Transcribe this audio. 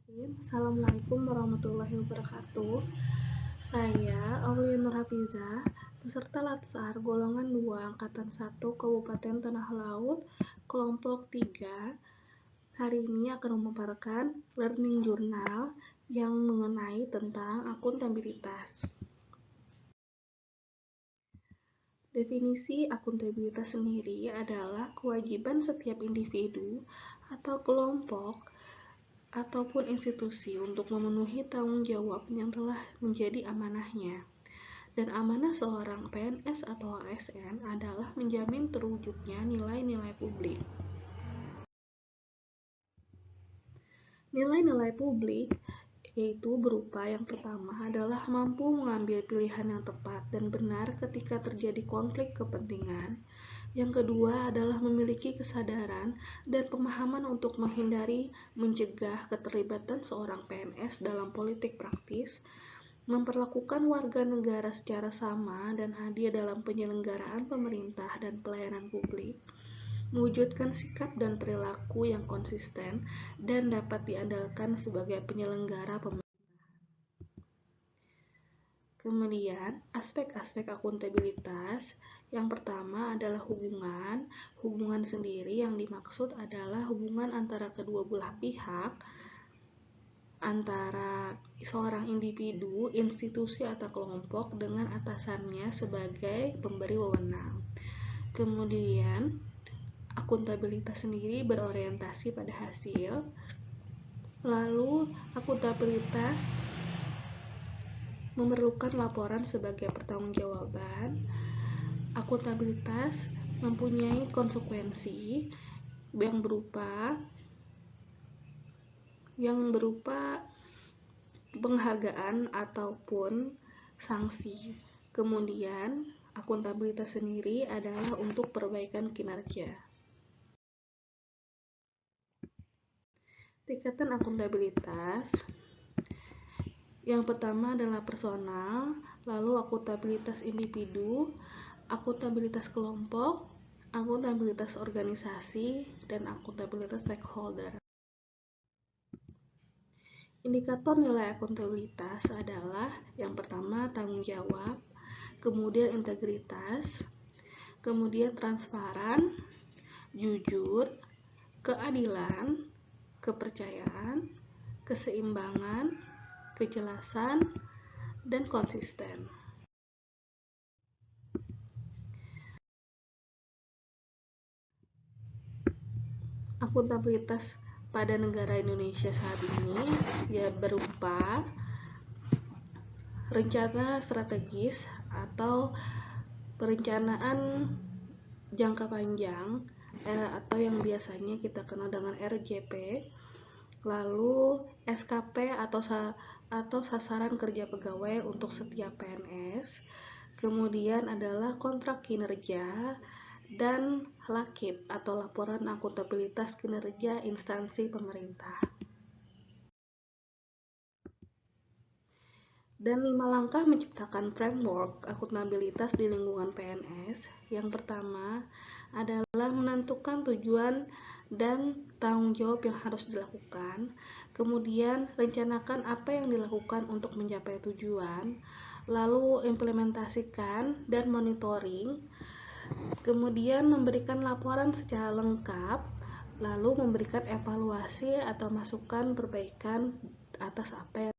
Assalamualaikum warahmatullahi wabarakatuh. Saya Aulia Nur Hafizah, peserta Latsar golongan 2 angkatan 1 Kabupaten Tanah Laut, kelompok 3. Hari ini akan memaparkan learning journal yang mengenai tentang akuntabilitas. Definisi akuntabilitas sendiri adalah kewajiban setiap individu atau kelompok ataupun institusi untuk memenuhi tanggung jawab yang telah menjadi amanahnya. Dan amanah seorang PNS atau ASN adalah menjamin terwujudnya nilai-nilai publik. Nilai-nilai publik yaitu berupa yang pertama adalah mampu mengambil pilihan yang tepat dan benar ketika terjadi konflik kepentingan. Yang kedua adalah memiliki kesadaran dan pemahaman untuk menghindari, mencegah keterlibatan seorang PNS dalam politik praktis, memperlakukan warga negara secara sama dan adil dalam penyelenggaraan pemerintah dan pelayanan publik, mewujudkan sikap dan perilaku yang konsisten dan dapat diandalkan sebagai penyelenggara pemerintah. Kemudian, aspek-aspek akuntabilitas yang pertama adalah hubungan. Hubungan sendiri yang dimaksud adalah hubungan antara kedua belah pihak, antara seorang individu, institusi atau kelompok dengan atasannya sebagai pemberi wewenang. Kemudian, akuntabilitas sendiri berorientasi pada hasil. Lalu, akuntabilitas memerlukan laporan sebagai pertanggungjawaban. Akuntabilitas mempunyai konsekuensi yang berupa penghargaan ataupun sanksi. Kemudian, akuntabilitas sendiri adalah untuk perbaikan kinerja. Tingkatan akuntabilitas yang pertama adalah personal, lalu akuntabilitas individu, akuntabilitas kelompok, akuntabilitas organisasi, dan akuntabilitas stakeholder. Indikator nilai akuntabilitas adalah yang pertama tanggung jawab, kemudian integritas, kemudian transparan, jujur, keadilan, kepercayaan, keseimbangan, kejelasan, dan konsisten. Akuntabilitas pada negara Indonesia saat ini berupa rencana strategis atau perencanaan jangka panjang atau yang biasanya kita kenal dengan RJP, lalu SKP atau sasaran kerja pegawai untuk setiap PNS, kemudian adalah kontrak kinerja, dan LAKIP atau laporan akuntabilitas kinerja instansi pemerintah. Dan 5 langkah menciptakan framework akuntabilitas di lingkungan PNS. Yang pertama adalah menentukan tujuan dan tanggung jawab yang harus dilakukan. Kemudian rencanakan apa yang dilakukan untuk mencapai tujuan. Lalu implementasikan dan monitoring. Kemudian memberikan laporan secara lengkap. Lalu memberikan evaluasi atau masukan perbaikan atas apa yang